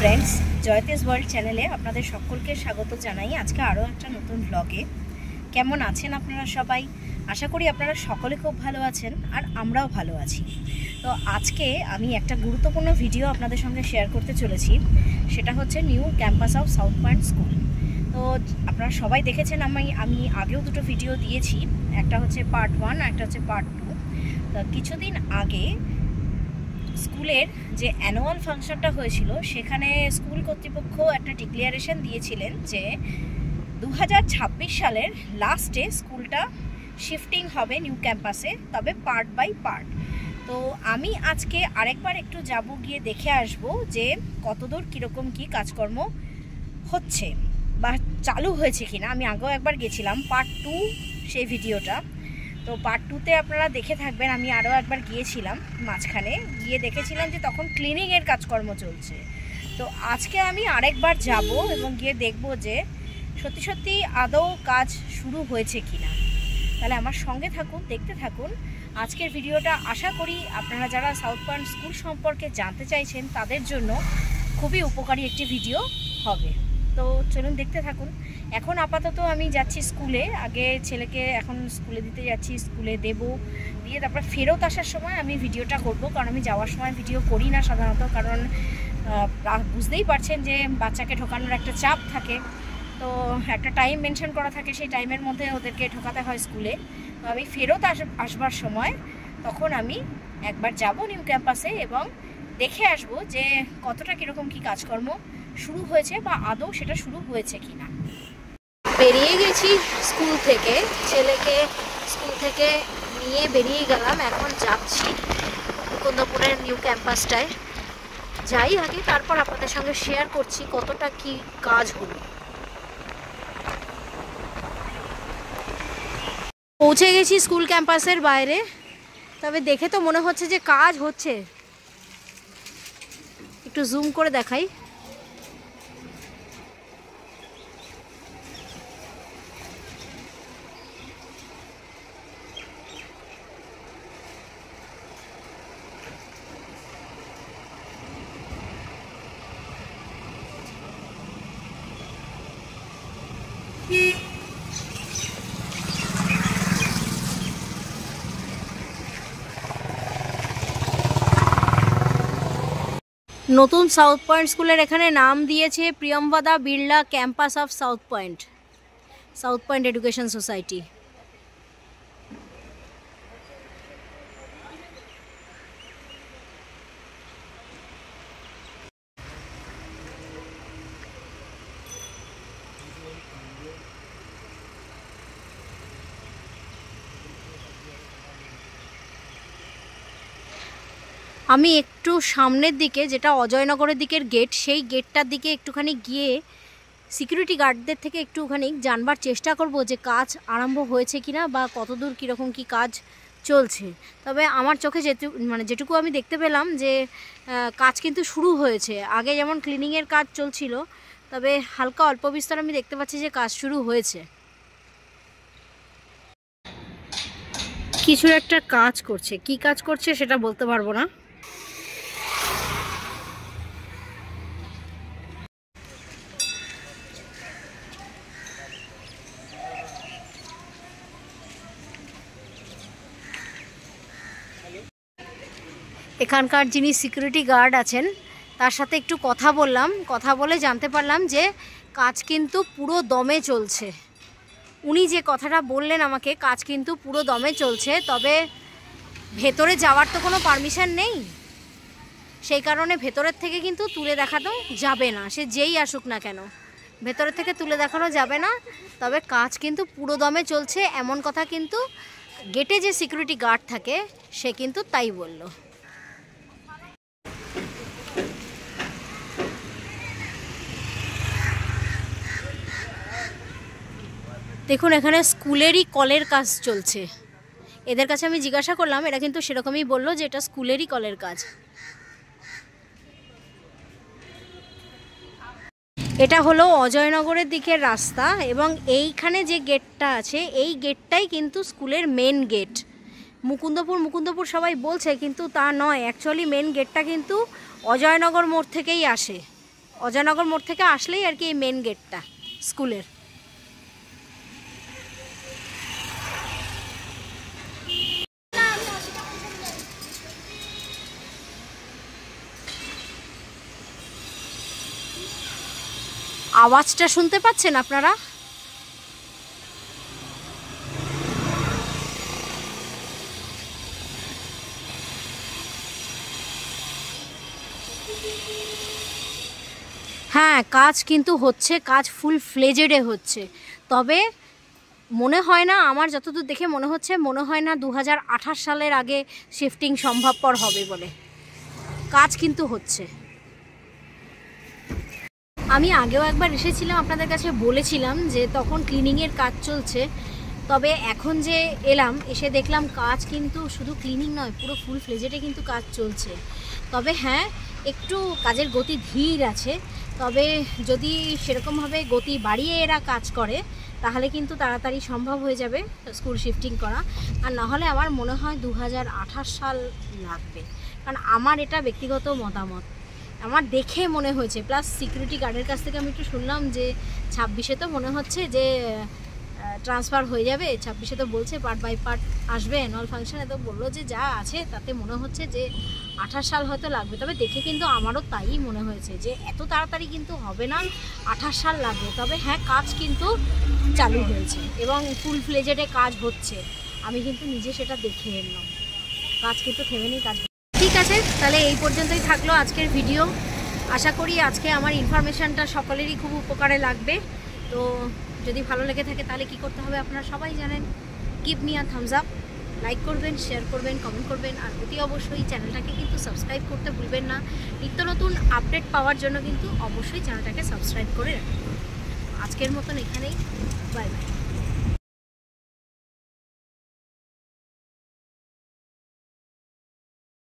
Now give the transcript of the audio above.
Friends, জয়তেজ world চ্যানেলে আপনাদের সকলকে স্বাগত জানাই। আজকে আরও একটা নতুন ব্লগে। কেমন আছেন আপনারা সবাই? আশা করি আপনারা সকলে খুব ভালো আছেন, আর আমরাও ভালো আছি। তো আজকে আমি একটা গুরুত্বপূর্ণ ভিডিও আপনাদের সঙ্গে শেয়ার করতে চলেছি। সেটা হচ্ছে new campus of South point school. তো আপনারা সবাই দেখেছেন, আমি আগেও দুটো ভিডিও দিয়েছি। একটা হচ্ছে পার্ট 1 আর একটা হচ্ছে পার্ট 2। তো কিছুদিন আগে স্কুলের যে অ্যানুয়াল ফাংশনটা হয়েছিল, সেখানে স্কুল কর্তৃপক্ষ একটা ডিক্লারেশন দিয়েছিলেন যে 2026 সালের লাস্টে স্কুলটা শিফটিং হবে নিউ ক্যাম্পাসে, তবে পার্ট বাই পার্ট। তো আমি আজকে আরেকবার একটু যাব, গিয়ে দেখে আসব যে কতদূর কীরকম কী কাজকর্ম হচ্ছে বা চালু হয়েছে কিনা। আমি আগেও একবার গেছিলাম, পার্ট 2 সেই ভিডিওটা। তো পার্ট 2তে আপনারা দেখে থাকবেন। আমি আরও একবার গিয়েছিলাম, মাঝখানে গিয়ে দেখেছিলাম যে তখন ক্লিনিংয়ের কাজকর্ম চলছে। তো আজকে আমি আরেকবার যাব এবং গিয়ে দেখব যে সত্যি সত্যি আদৌ কাজ শুরু হয়েছে কিনা। তাহলে আমার সঙ্গে থাকুন, দেখতে থাকুন আজকের ভিডিওটা। আশা করি আপনারা যারা সাউথ পয়েন্ট স্কুল সম্পর্কে জানতে চাইছেন তাদের জন্য খুবই উপকারী একটি ভিডিও হবে। তো চলুন দেখতে থাকুন। এখন আপাতত আমি যাচ্ছি স্কুলে। আগে ছেলেকে এখন স্কুলে দিতে যাচ্ছি, স্কুলে দেব, দিয়ে তারপর ফেরত আসার সময় আমি ভিডিওটা করব। কারণ আমি যাওয়ার সময় ভিডিও করি না সাধারণত, কারণ বুঝতেই পারছেন যে বাচ্চাকে ঢোকানোর একটা চাপ থাকে। তো একটা টাইম মেনশন করা থাকে, সেই টাইমের মধ্যে ওদেরকে ঢোকাতে হয় স্কুলে। তো আমি ফেরত আসবার সময় তখন আমি একবার যাব নিউ ক্যাম্পাসে এবং দেখে আসব যে কতটা কীরকম কী কাজকর্ম শুরু হয়েছে বা আদৌ সেটা শুরু হয়েছে কি না। বেরিয়ে গেছি স্কুল থেকে, ছেলেকে স্কুল থেকে নিয়ে বেরিয়ে গেলাম। এখন যাচ্ছি মুকুন্দপুরের নিউ ক্যাম্পাসটায়। যাই আগে, তারপর আপনাদের সঙ্গে শেয়ার করছি কতটা কি কাজ হলো। পৌঁছে গেছি স্কুল ক্যাম্পাসের বাইরে, তবে দেখে তো মনে হচ্ছে যে কাজ হচ্ছে। একটু জুম করে দেখাই। নতুন সাউথ পয়েন্ট স্কুলের এখানে নাম দিয়েছে Priyambada Birla campus of South Point education society. আমি একটু সামনের দিকে, যেটা অজয়নগরের দিকের গেট, সেই গেটটার দিকে একটুখানি গিয়ে সিকিউরিটি গার্ডদের থেকে একটুখানি জানবার চেষ্টা করব যে কাজ আরম্ভ হয়েছে কিনা বা কতদূর কীরকম কী কাজ চলছে। তবে আমার চোখে যেটুকু আমি দেখতে পেলাম যে কাজ কিন্তু শুরু হয়েছে। আগে যেমন ক্লিনিংয়ের কাজ চলছিল, তবে হালকা অল্প বিস্তর আমি দেখতে পাচ্ছি যে কাজ শুরু হয়েছে। কিছু একটা কাজ করছে, কি কাজ করছে সেটা বলতে পারবো না। এখানকার যিনি সিকিউরিটি গার্ড আছেন তার সাথে একটু কথা বললাম। কথা বলে জানতে পারলাম যে কাজ কিন্তু পুরো দমে চলছে। উনি যে কথাটা বললেন আমাকে, কাজ কিন্তু পুরো দমে চলছে, তবে ভেতরে যাওয়ার তো কোনো পারমিশন নেই। সেই কারণে ভেতরের থেকে কিন্তু তুলে দেখানো যাবে না, সে যেই আসুক না কেন, ভেতরের থেকে তুলে দেখানো যাবে না। তবে কাজ কিন্তু পুরো দমে চলছে, এমন কথা কিন্তু গেটে যে সিকিউরিটি গার্ড থাকে সে কিন্তু তাই বলল। দেখুন, এখানে স্কুলেরই কলের কাজ চলছে। এদের কাছে আমি জিজ্ঞাসা করলাম, এরা কিন্তু সেরকমই বললো যে এটা স্কুলেরই কলের কাজ। এটা হলো অজয়নগরের দিকের রাস্তা, এবং এইখানে যে গেটটা আছে এই গেটটাই কিন্তু স্কুলের মেন গেট। মুকুন্দপুর সবাই বলছে, কিন্তু তা নয়। অ্যাকচুয়ালি মেন গেটটা কিন্তু অজয়নগর মোড় থেকেই আসে। অজয়নগর মোড় থেকে আসলেই আর কি এই মেন গেটটা স্কুলের। আওয়াজটা শুনতে পাচ্ছেন আপনারা? হ্যাঁ, কাজ কিন্তু হচ্ছে, কাজ ফুল ফ্লেজেডে হচ্ছে। তবে মনে হয় না, আমার যতদূর দেখে মনে হয় না 2028 সালের আগে শিফটিং সম্ভবপর হবে বলে। কাজ কিন্তু হচ্ছে। আমি আগেও একবার এসেছিলাম, আপনাদের কাছে বলেছিলাম যে তখন ক্লিনিংয়ের কাজ চলছে। তবে এখন যে এলাম, এসে দেখলাম কাজ কিন্তু শুধু ক্লিনিং নয়, পুরো ফুল ফ্লেজেডে কিন্তু কাজ চলছে। তবে হ্যাঁ, একটু কাজের গতি ধীর আছে। তবে যদি সেরকমভাবে গতি বাড়িয়ে এরা কাজ করে তাহলে কিন্তু তাড়াতাড়ি সম্ভব হয়ে যাবে স্কুল শিফটিং করা। আর নাহলে আমার মনে হয় 2028 সাল লাগবে, কারণ আমার এটা ব্যক্তিগত মতামত। আমার দেখে মনে হয়েছে, প্লাস সিকিউরিটি গার্ডের কাছ থেকে আমি একটু শুনলাম যে 26-এ তো মনে হচ্ছে যে ট্রান্সফার হয়ে যাবে। 26-এ তো বলছে পার্ট বাই পার্ট আসবে অ্যানুয়াল ফাংশনে, তো বললো যে যা আছে তাতে মনে হচ্ছে যে 28 সাল হয়তো লাগবে। তবে দেখে কিন্তু আমারও তাই মনে হয়েছে যে এত তাড়াতাড়ি কিন্তু হবে না, 28 সাল লাগবে। তবে হ্যাঁ, কাজ কিন্তু চালু হয়েছে এবং ফুল ফ্লেজেডে কাজ হচ্ছে। আমি কিন্তু নিজে সেটা দেখে এলাম, কাজ কিন্তু থেমে নেই, কাজ। ঠিক আছে, তাহলে এই পর্যন্তই থাকলো আজকের ভিডিও। আশা করি আজকে আমার ইনফরমেশানটা সকলেরই খুব উপকারে লাগবে। তো যদি ভালো লেগে থাকে তাহলে কি করতে হবে আপনারা সবাই জানেন। Give me a Thums up, like করবেন, শেয়ার করবেন, কমেন্ট করবেন, আর অতি অবশ্যই চ্যানেলটাকে কিন্তু সাবস্ক্রাইব করতে ভুলবেন না। নিত্য নতুন আপডেট পাওয়ার জন্য কিন্তু অবশ্যই চ্যানেলটাকে সাবস্ক্রাইব করে রাখবেন। আজকের মতন এখানেই, বাই বাই।